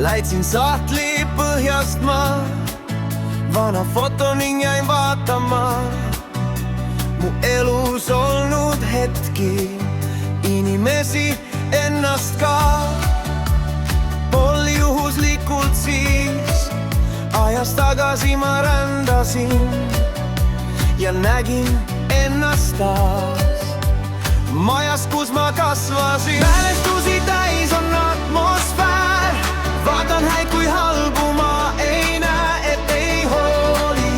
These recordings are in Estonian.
Läitsin sahtli põhjast ma vana foto ning jäin vaatama mu elus olnud hetki, inimesi, ennast ka. Pol juhuslikult siis ajas tagasi ma rändasin ja nägin ennast taas majas, kus ma kasvasin. Mälestusi täis on atmosfäär, vaatan häid kui halbu ma ei näe, et ei hooli,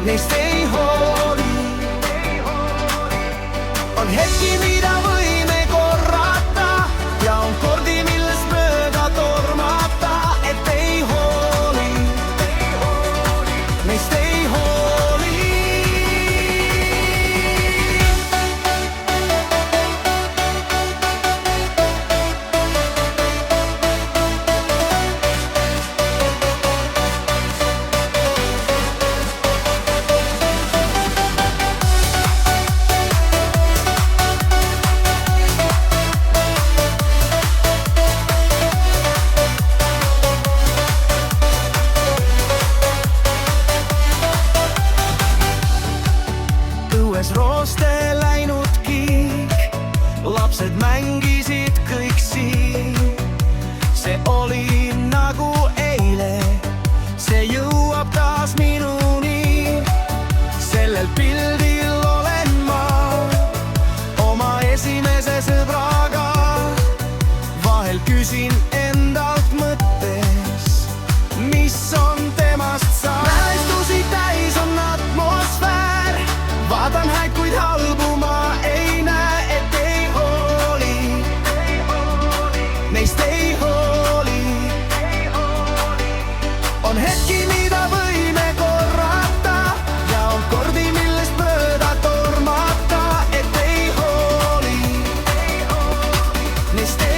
neist ei hooli. On hetki, mida võime korrata ja on kordi, millest mööda tormata, et ei hooli, neist ei hooli. Rooste läinud kiik, lapsed mängisid kõik siin. See oli nagu eile, see jõuab taas minuni. Sellel pildil olen ma oma esimese sõbraga. Vahel küsin endalt mõttes, mis on temast saanud. Mälestusi täis on atmosfäär, vaatan häid, kuid halbu ma ei näe, et ei hooli, neist ei hooli. On hetki, mida võime korrata ja on kordi, millest mööda tormata, et ei hooli, neist ei hooli.